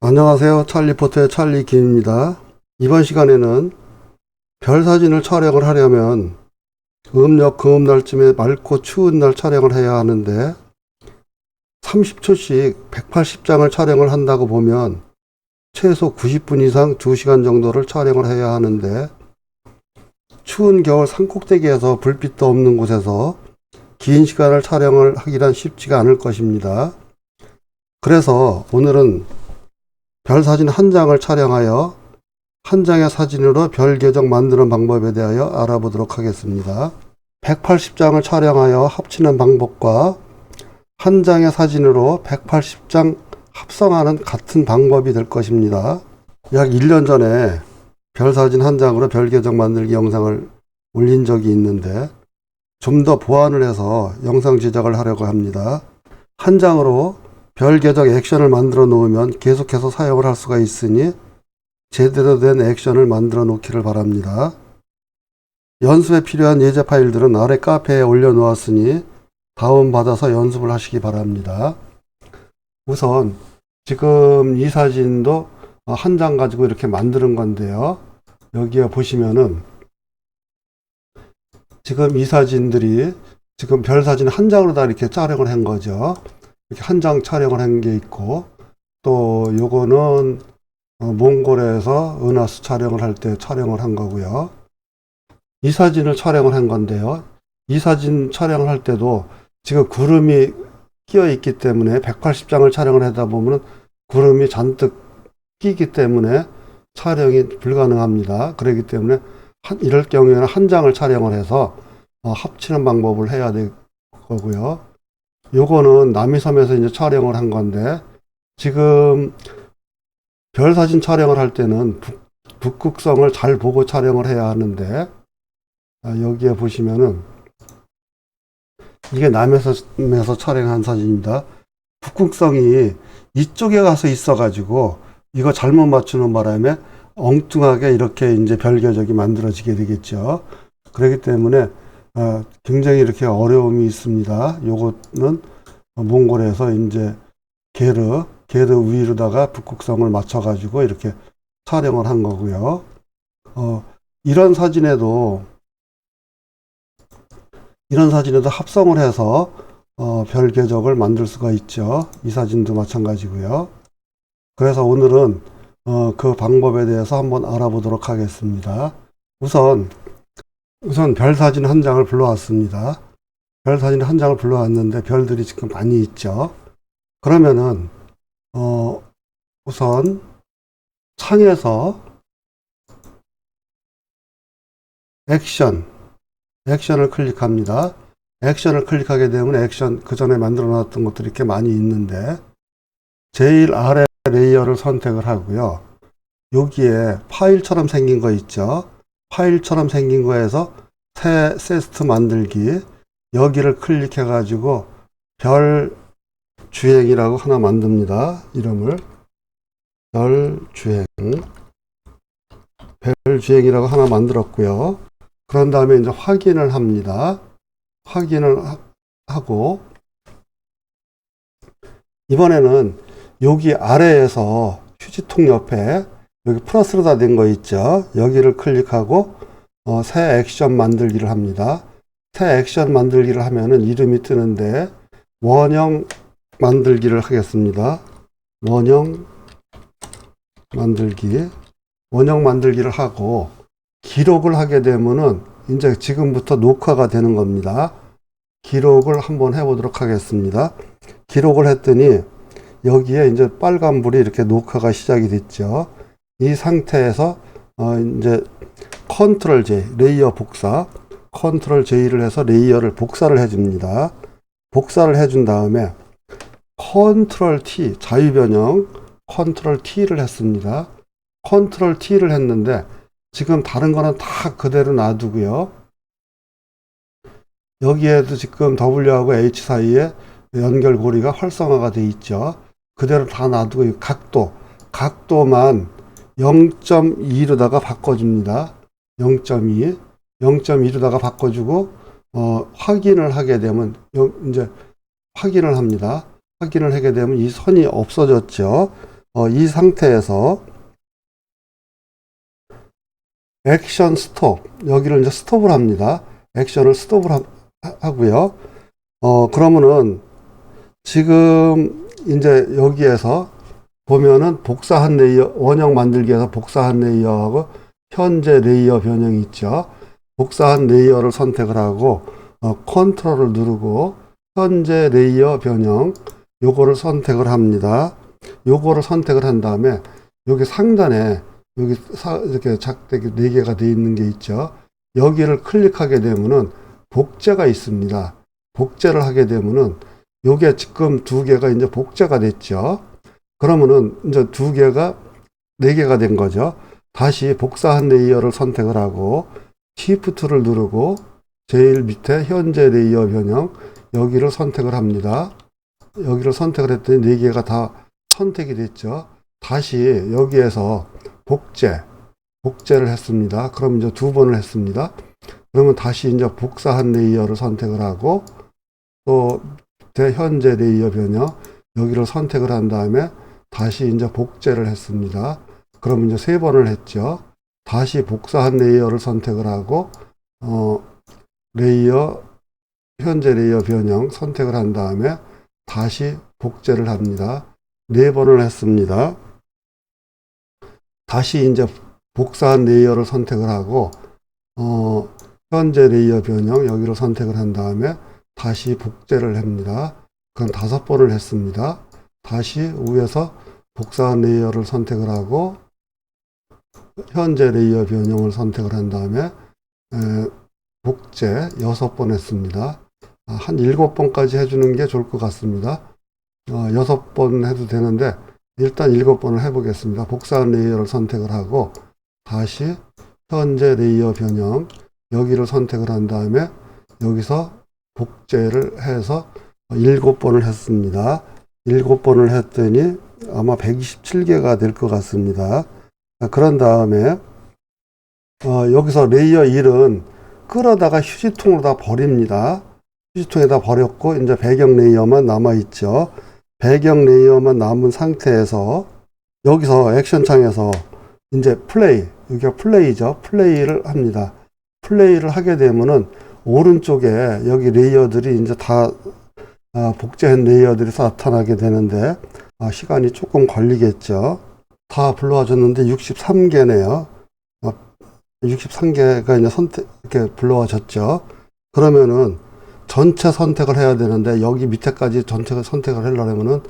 안녕하세요. 찰리포트의 찰리김입니다. 이번 시간에는 별 사진을 촬영을 하려면 음력 금음날쯤에 맑고 추운 날 촬영을 해야 하는데 30초씩 180장을 촬영을 한다고 보면 최소 90분 이상 2시간 정도를 촬영을 해야 하는데 추운 겨울 산꼭대기에서 불빛도 없는 곳에서 긴 시간을 촬영을 하기란 쉽지가 않을 것입니다. 그래서 오늘은 별 사진 한 장을 촬영하여 한 장의 사진으로 별 계정 만드는 방법에 대하여 알아보도록 하겠습니다. 180장을 촬영하여 합치는 방법과 한 장의 사진으로 180장 합성하는 같은 방법이 될 것입니다. 약 1년 전에 별 사진 한 장으로 별 계정 만들기 영상을 올린 적이 있는데 좀 더 보완을 해서 영상 제작을 하려고 합니다. 한 장으로 별 계정 액션을 만들어 놓으면 계속해서 사용을 할 수가 있으니 제대로 된 액션을 만들어 놓기를 바랍니다. 연습에 필요한 예제 파일들은 아래 카페에 올려 놓았으니 다운받아서 연습을 하시기 바랍니다. 우선 지금 이 사진도 한 장 가지고 이렇게 만드는 건데요. 여기에 보시면은 지금 이 사진들이 지금 별 사진 한 장으로 다 이렇게 촬영을 한 거죠. 이렇게 한 장 촬영을 한 게 있고, 또 요거는 몽골에서 은하수 촬영을 할 때 촬영을 한 거고요. 이 사진을 촬영을 한 건데요. 이 사진 촬영을 할 때도 지금 구름이 끼어 있기 때문에 180장을 촬영을 하다 보면 구름이 잔뜩 끼기 때문에 촬영이 불가능합니다. 그렇기 때문에 이럴 경우에는 한 장을 촬영을 해서 합치는 방법을 해야 될 거고요. 요거는 남이섬에서 이제 촬영을 한 건데, 지금 별 사진 촬영을 할 때는 북극성을 잘 보고 촬영을 해야 하는데, 여기에 보시면은 이게 남해섬에서 촬영한 사진입니다. 북극성이 이쪽에 가서 있어가지고 이거 잘못 맞추는 바람에 엉뚱하게 이렇게 이제 별 궤적이 만들어지게 되겠죠. 그렇기 때문에 굉장히 이렇게 어려움이 있습니다. 요거는 몽골에서 이제 게르 위로다가 북극성을 맞춰가지고 이렇게 촬영을 한 거고요. 이런 사진에도 합성을 해서 별 궤적을 만들 수가 있죠. 이 사진도 마찬가지고요. 그래서 오늘은 그 방법에 대해서 한번 알아보도록 하겠습니다. 우선 별 사진 한 장을 불러왔습니다. 별 사진 한 장을 불러왔는데 별들이 지금 많이 있죠. 그러면은 우선 창에서 액션을 클릭합니다. 액션을 클릭하게 되면 액션 그 전에 만들어 놨던 것들이 이렇게 많이 있는데 제일 아래 레이어를 선택을 하고요. 여기에 파일처럼 생긴 거 있죠. 파일처럼 생긴 거에서 새 세스트 만들기, 여기를 클릭해 가지고 별 주행이라고 하나 만듭니다. 이름을 별 주행이라고 하나 만들었고요. 그런 다음에 이제 확인을 합니다. 확인을 하고 이번에는 여기 아래에서 휴지통 옆에 여기 플러스로 다 된 거 있죠. 여기를 클릭하고 새 액션 만들기를 합니다. 새 액션 만들기를 하면은 이름이 뜨는데 원형 만들기를 하겠습니다. 원형 만들기를 하고 기록을 하게 되면은 이제 지금부터 녹화가 되는 겁니다. 기록을 한번 해보도록 하겠습니다. 기록을 했더니 여기에 이제 빨간불이 이렇게 녹화가 시작이 됐죠. 이 상태에서 이제 컨트롤 J, 레이어 복사, 컨트롤 J를 해서 레이어를 복사를 해줍니다. 복사를 해준 다음에 컨트롤 T, 자유변형, 컨트롤 T를 했습니다. 컨트롤 T를 했는데 지금 다른 거는 다 그대로 놔두고요. 여기에도 지금 W하고 H 사이에 연결고리가 활성화가 되어 있죠. 그대로 다 놔두고 각도만 0.2로다가 바꿔줍니다. 0.2로다가 바꿔주고 확인을 하게 되면 이제 확인을 합니다. 확인을 하게 되면 이 선이 없어졌죠. 이 상태에서 액션 스톱, 여기를 이제 스톱을 합니다. 액션을 스톱을 하고요. 그러면은 지금 이제 여기에서 보면은 복사한 레이어, 원형 만들기에서 복사한 레이어하고 현재 레이어 변형이 있죠. 복사한 레이어를 선택을 하고 컨트롤을 누르고 현재 레이어 변형 요거를 선택을 합니다. 요거를 선택을 한 다음에 여기 상단에 여기 이렇게 작게 4개가 되어 있는 게 있죠. 여기를 클릭하게 되면은 복제가 있습니다. 복제를 하게 되면은 요게 지금 2개가 이제 복제가 됐죠. 그러면은 이제 2개가 4개가 된 거죠. 다시 복사한 레이어를 선택을 하고 Shift를 누르고 제일 밑에 현재 레이어 변형 여기를 선택을 합니다. 여기를 선택을 했더니 4개가 다 선택이 됐죠. 다시 여기에서 복제를 했습니다. 그럼 이제 2번을 했습니다. 그러면 다시 이제 복사한 레이어를 선택을 하고 또 현재 레이어 변형 여기를 선택을 한 다음에 다시 이제 복제를 했습니다. 그럼 이제 3번을 했죠. 다시 복사한 레이어를 선택을 하고 현재 레이어 변형 선택을 한 다음에 다시 복제를 합니다. 4번을 했습니다. 다시 이제 복사한 레이어를 선택을 하고 현재 레이어 변형 여기를 선택을 한 다음에 다시 복제를 합니다. 그럼 5번을 했습니다. 다시 위에서 복사한 레이어를 선택을 하고 현재 레이어 변형을 선택을 한 다음에 복제 6번 했습니다. 한 7번까지 해주는 게 좋을 것 같습니다. 6번 해도 되는데 일단 7번을 해보겠습니다. 복사한 레이어를 선택을 하고 다시 현재 레이어 변형 여기를 선택을 한 다음에 여기서 복제를 해서 7번을 했습니다. 7번을 했더니 아마 127개가 될 것 같습니다. 그런 다음에 여기서 레이어 1은 끌어다가 휴지통으로 다 버립니다. 휴지통에다 버렸고 이제 배경 레이어만 남아 있죠. 배경 레이어만 남은 상태에서 여기서 액션 창에서 이제 플레이, 여기가 플레이죠. 플레이를 합니다. 플레이를 하게 되면은 오른쪽에 여기 레이어들이 이제 다 복제한 레이어들이 나타나게 되는데 시간이 조금 걸리겠죠. 다 불러와줬는데 63개네요. 63개가 이제 이렇게 불러와졌죠. 그러면은 전체 선택을 해야 되는데 여기 밑에까지 전체 선택을 하려면은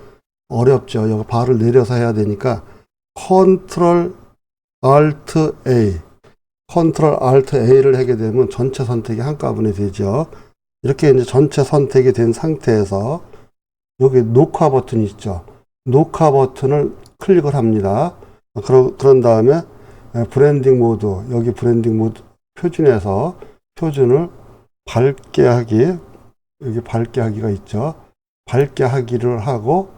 어렵죠. 여기 바를 내려서 해야 되니까 컨트롤 알트 A 컨트롤 알트 A를 하게 되면 전체 선택이 한꺼번에 되죠. 이렇게 이제 전체 선택이 된 상태에서 여기 녹화 버튼이 있죠. 녹화 버튼을 클릭을 합니다. 그런 다음에 브랜딩 모드, 여기 브랜딩 모드 표준에서 표준을 밝게 하기, 여기 밝게 하기가 있죠. 밝게 하기를 하고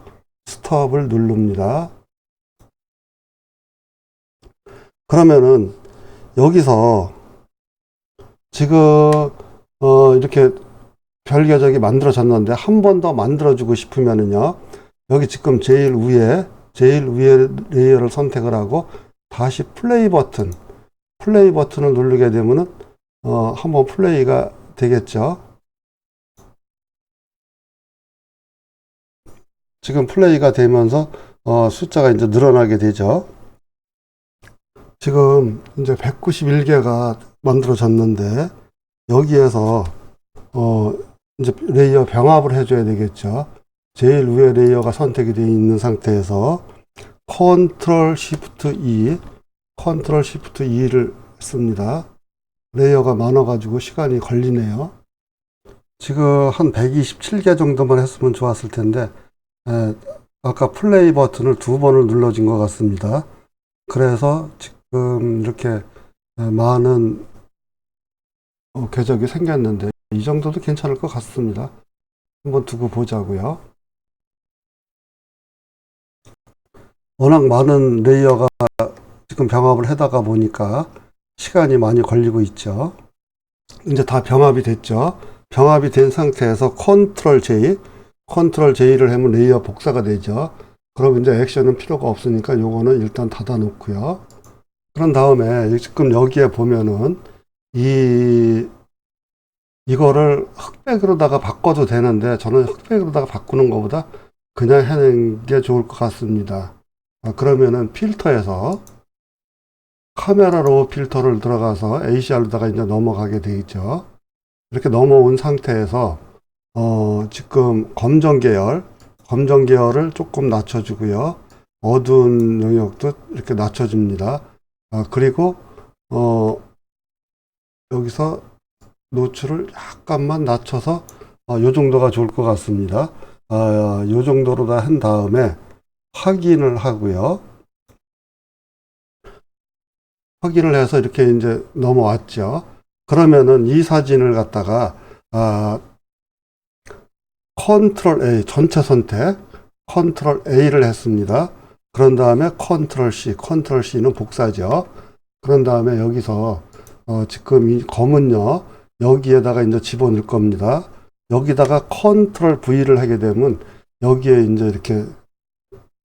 스톱을 누릅니다. 그러면은 여기서 지금 이렇게 별계적이 만들어졌는데 한 번 더 만들어주고 싶으면은요, 여기 지금 제일 위에 레이어를 선택을 하고 다시 플레이 버튼을 누르게 되면은 한번 플레이가 되겠죠. 지금 플레이가 되면서 숫자가 이제 늘어나게 되죠. 지금 이제 191개가 만들어졌는데 여기에서 이제 레이어 병합을 해줘야 되겠죠. 제일 위에 레이어가 선택이 되어 있는 상태에서 컨트롤 시프트 E를 했습니다. 레이어가 많아가지고 시간이 걸리네요. 지금 한 127개 정도만 했으면 좋았을 텐데 아까 플레이 버튼을 2번을 눌러준 것 같습니다. 그래서 지금 이렇게 많은 궤적이 생겼는데 이 정도도 괜찮을 것 같습니다. 한번 두고 보자고요. 워낙 많은 레이어가 지금 병합을 하다가 보니까 시간이 많이 걸리고 있죠. 이제 다 병합이 됐죠. 병합이 된 상태에서 컨트롤 J를 하면 레이어 복사가 되죠. 그럼 이제 액션은 필요가 없으니까 요거는 일단 닫아 놓고요. 그런 다음에 지금 여기에 보면은 이거를 흑백으로다가 바꿔도 되는데 저는 흑백으로다가 바꾸는 것보다 그냥 해내는 게 좋을 것 같습니다. 그러면은 필터에서 카메라로 필터를 들어가서 ACR로다가 이제 넘어가게 돼 있죠. 이렇게 넘어온 상태에서 지금 검정 계열을 조금 낮춰주고요. 어두운 영역도 이렇게 낮춰줍니다. 그리고 여기서 노출을 약간만 낮춰서 요 정도가 좋을 것 같습니다. 요 정도로 다 한 다음에 확인을 하고요. 확인을 해서 이렇게 이제 넘어왔죠. 그러면은 이 사진을 갖다가 컨트롤 A 전체 선택 컨트롤 A를 했습니다. 그런 다음에 컨트롤 C는 복사죠. 그런 다음에 여기서 지금 이 검은요 여기에다가 이제 집어넣을 겁니다. 여기다가 컨트롤 V를 하게 되면 여기에 이제 이렇게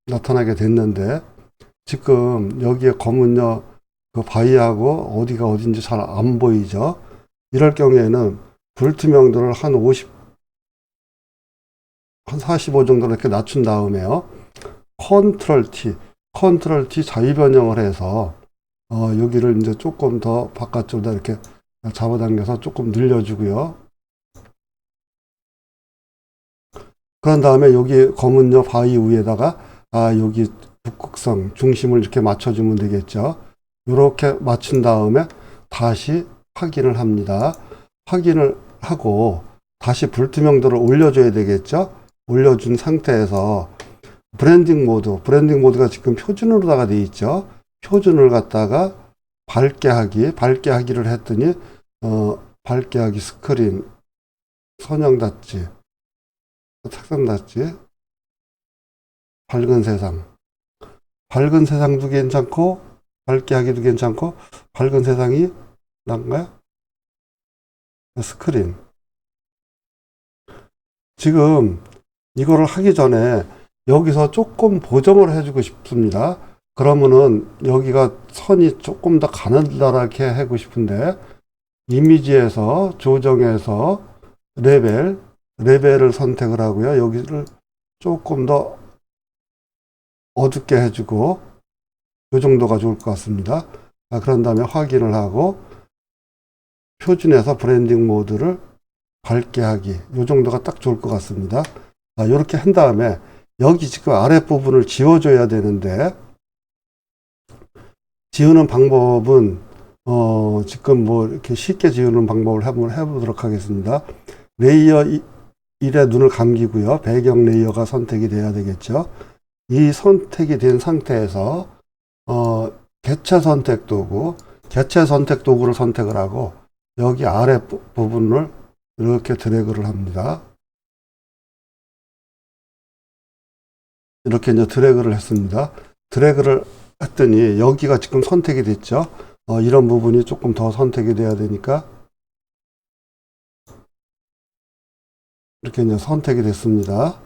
나타나게 됐는데 지금 여기에 검은요 그 바위하고 어디가 어딘지 잘 안 보이죠. 이럴 경우에는 불투명도를 한 45 정도로 이렇게 낮춘 다음에요. 컨트롤 T 자유 변형을 해서 여기를 이제 조금 더 바깥쪽으로 이렇게 잡아당겨서 조금 늘려주고요. 그런 다음에 여기 검은요 바위 위에다가 여기 북극성 중심을 이렇게 맞춰주면 되겠죠. 이렇게 맞춘 다음에 다시 확인을 합니다. 확인을 하고 다시 불투명도를 올려줘야 되겠죠. 올려준 상태에서 브랜딩 모드가 지금 표준으로다가 되어 있죠. 표준을 갖다가 밝게 하기를 했더니 밝게 하기 스크린 선형 닫지 색상 닫지 밝은 세상도 괜찮고 밝게 하기도 괜찮고 밝은 세상이 난가요? 스크린 지금 이거를 하기 전에 여기서 조금 보정을 해주고 싶습니다. 그러면은 여기가 선이 조금 더 가느다랗게 하고 싶은데 이미지에서 조정해서 레벨을 선택을 하고요. 여기를 조금 더 어둡게 해주고 이 정도가 좋을 것 같습니다. 그런 다음에 확인을 하고 표준에서 브랜딩 모드를 밝게 하기 이 정도가 딱 좋을 것 같습니다. 이렇게 한 다음에 여기 지금 아랫부분을 지워줘야 되는데 지우는 방법은 지금 뭐 이렇게 쉽게 지우는 방법을 한번 해보도록 하겠습니다. 레이어 1에 눈을 감기고요. 배경 레이어가 선택이 돼야 되겠죠. 이 선택이 된 상태에서 개체 선택 도구를 선택을 하고 여기 아래 부분을 이렇게 드래그를 합니다. 이렇게 이제 드래그를 했습니다. 드래그를 했더니 여기가 지금 선택이 됐죠. 이런 부분이 조금 더 선택이 돼야 되니까 이렇게 이제 선택이 됐습니다.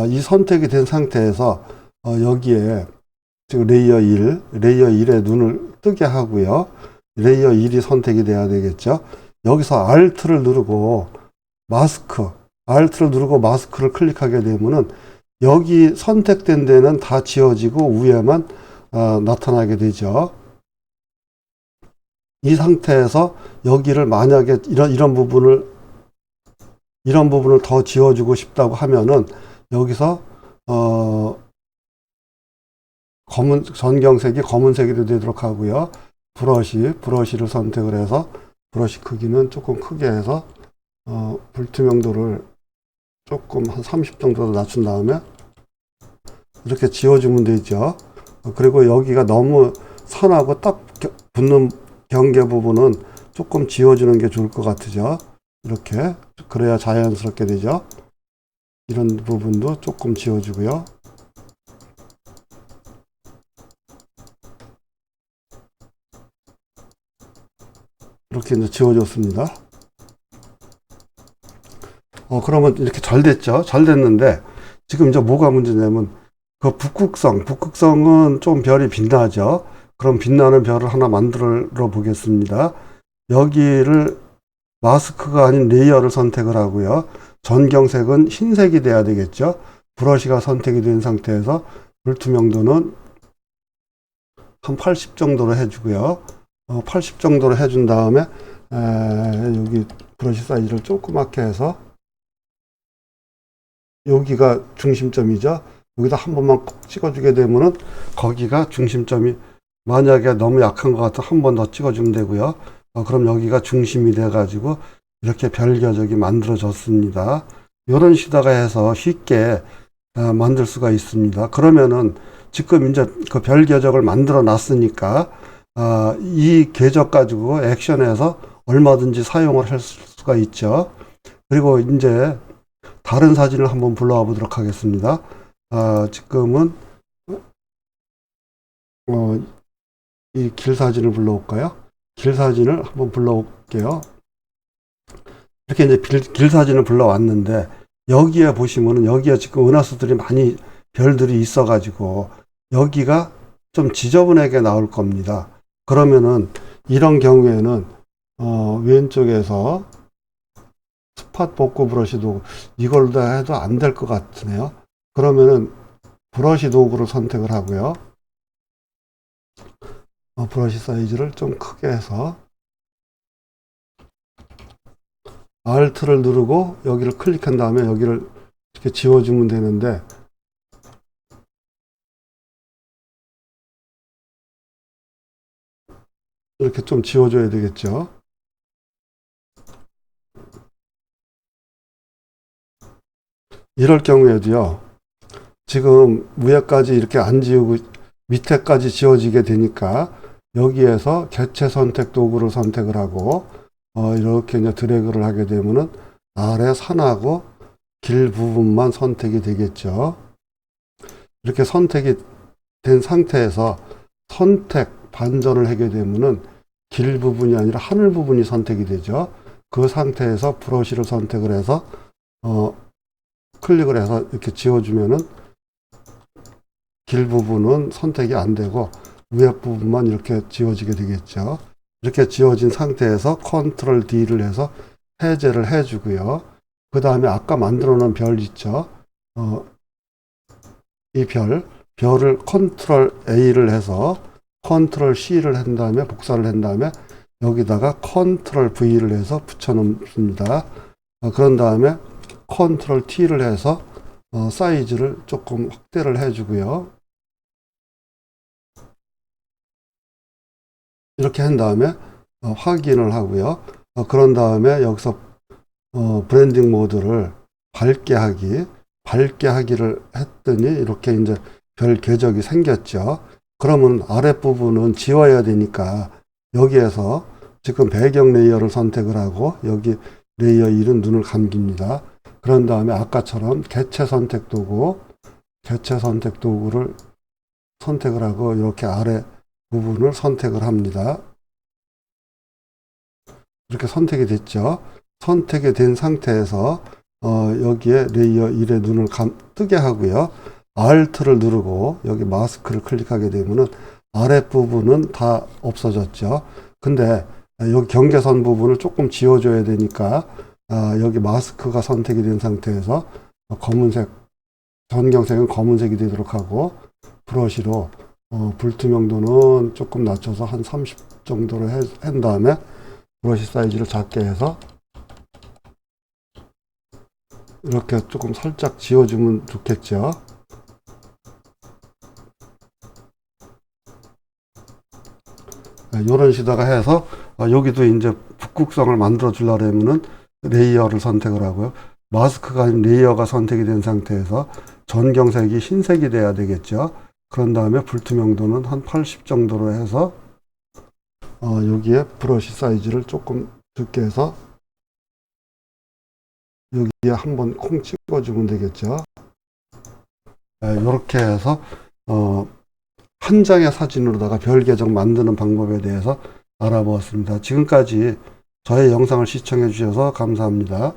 이 선택이 된 상태에서 여기에 지금 레이어 1에 눈을 뜨게 하고요. 레이어 1이 선택이 돼야 되겠죠. 여기서 Alt를 누르고 마스크를 클릭하게 되면은 여기 선택된 데는 다 지워지고 위에만 나타나게 되죠. 이 상태에서 여기를 만약에 이런 부분을 더 지워주고 싶다고 하면은 여기서 전경색이 검은색이 되도록 하고요. 브러쉬를 선택을 해서 브러쉬 크기는 조금 크게 해서 불투명도를 조금 한 30 정도 낮춘 다음에 이렇게 지워주면 되죠. 그리고 여기가 너무 선하고 딱 붙는 경계 부분은 조금 지워주는 게 좋을 것 같으죠. 이렇게 그래야 자연스럽게 되죠. 이런 부분도 조금 지워주고요. 이렇게 이제 지워졌습니다. 그러면 이렇게 잘 됐죠. 잘 됐는데 지금 이제 뭐가 문제냐면 그 북극성은 좀 별이 빛나죠. 그럼 빛나는 별을 하나 만들어 보겠습니다. 여기를 마스크가 아닌 레이어를 선택을 하고요. 전경색은 흰색이 돼야 되겠죠. 브러쉬가 선택이 된 상태에서 불투명도는 한 80 정도로 해주고요. 80 정도로 해준 다음에 여기 브러쉬 사이즈를 조그맣게 해서 여기가 중심점이죠. 여기다 한 번만 콕 찍어주게 되면은 거기가 중심점이, 만약에 너무 약한 것 같으면 한 번 더 찍어주면 되고요. 그럼 여기가 중심이 돼가지고 이렇게 별 궤적이 만들어졌습니다. 이런 식으로 해서 쉽게 만들 수가 있습니다. 그러면은 지금 이제 그 별 궤적을 만들어 놨으니까 이 궤적 가지고 액션에서 얼마든지 사용을 할 수가 있죠. 그리고 이제 다른 사진을 한번 불러와 보도록 하겠습니다. 지금은 이 길 사진을 불러올까요? 길 사진을 한번 불러올게요. 이렇게 이제 길 사진을 불러왔는데, 여기에 보시면은 여기에 지금 은하수들이 많이 별들이 있어가지고 여기가 좀 지저분하게 나올 겁니다. 그러면은 이런 경우에는 왼쪽에서 스팟 복구 브러쉬 도구, 이걸로 해도 안 될 것 같으네요. 그러면은 브러쉬 도구를 선택을 하고요. 브러쉬 사이즈를 좀 크게 해서 Alt를 누르고 여기를 클릭한 다음에 여기를 이렇게 지워주면 되는데, 이렇게 좀 지워줘야 되겠죠. 이럴 경우에도요, 지금 위에까지 이렇게 안 지우고 밑에까지 지워지게 되니까 여기에서 개체 선택 도구를 선택을 하고 이렇게 이제 드래그를 하게 되면은 아래 산하고 길 부분만 선택이 되겠죠. 이렇게 선택이 된 상태에서 선택 반전을 하게 되면은 길 부분이 아니라 하늘 부분이 선택이 되죠. 그 상태에서 브러쉬를 선택을 해서 클릭을 해서 이렇게 지워주면은 길 부분은 선택이 안 되고 위에 부분만 이렇게 지워지게 되겠죠. 이렇게 지워진 상태에서 컨트롤 D를 해서 해제를 해주고요. 그 다음에 아까 만들어 놓은 별 있죠. 이 별을 컨트롤 A를 해서 컨트롤 C를 한 다음에 복사를 한 다음에 여기다가 컨트롤 V를 해서 붙여 놓습니다. 그런 다음에 컨트롤 T를 해서 사이즈를 조금 확대를 해주고요. 이렇게 한 다음에 확인을 하고요. 그런 다음에 여기서 브랜딩 모드를 밝게 하기를 했더니 이렇게 이제 별 궤적이 생겼죠. 그러면 아랫부분은 지워야 되니까 여기에서 지금 배경 레이어를 선택을 하고 여기 레이어 1은 눈을 감깁니다. 그런 다음에 아까처럼 개체 선택 도구를 선택을 하고 이렇게 아래 부분을 선택을 합니다. 이렇게 선택이 됐죠. 선택이 된 상태에서 여기에 레이어 1의 눈을 뜨게 하고요. Alt를 누르고 여기 마스크를 클릭하게 되면은 아랫부분은 다 없어졌죠. 근데 여기 경계선 부분을 조금 지워줘야 되니까 여기 마스크가 선택이 된 상태에서 검은색, 전경색은 검은색이 되도록 하고 브러쉬로 불투명도는 조금 낮춰서 한 30 정도로 한 다음에 브러쉬 사이즈를 작게 해서 이렇게 조금 살짝 지워주면 좋겠죠. 이런 식으로 해서 여기도 이제 북극성을 만들어 주려면은 레이어를 선택을 하고요. 마스크가 아닌 레이어가 선택이 된 상태에서 전경색이 흰색이 돼야 되겠죠. 그런 다음에 불투명도는 한 80 정도로 해서 여기에 브러쉬 사이즈를 조금 적게 해서 여기에 한번 콩 찍어주면 되겠죠. 이렇게 해서 한 장의 사진으로다가 별 계정 만드는 방법에 대해서 알아보았습니다. 지금까지 저의 영상을 시청해 주셔서 감사합니다.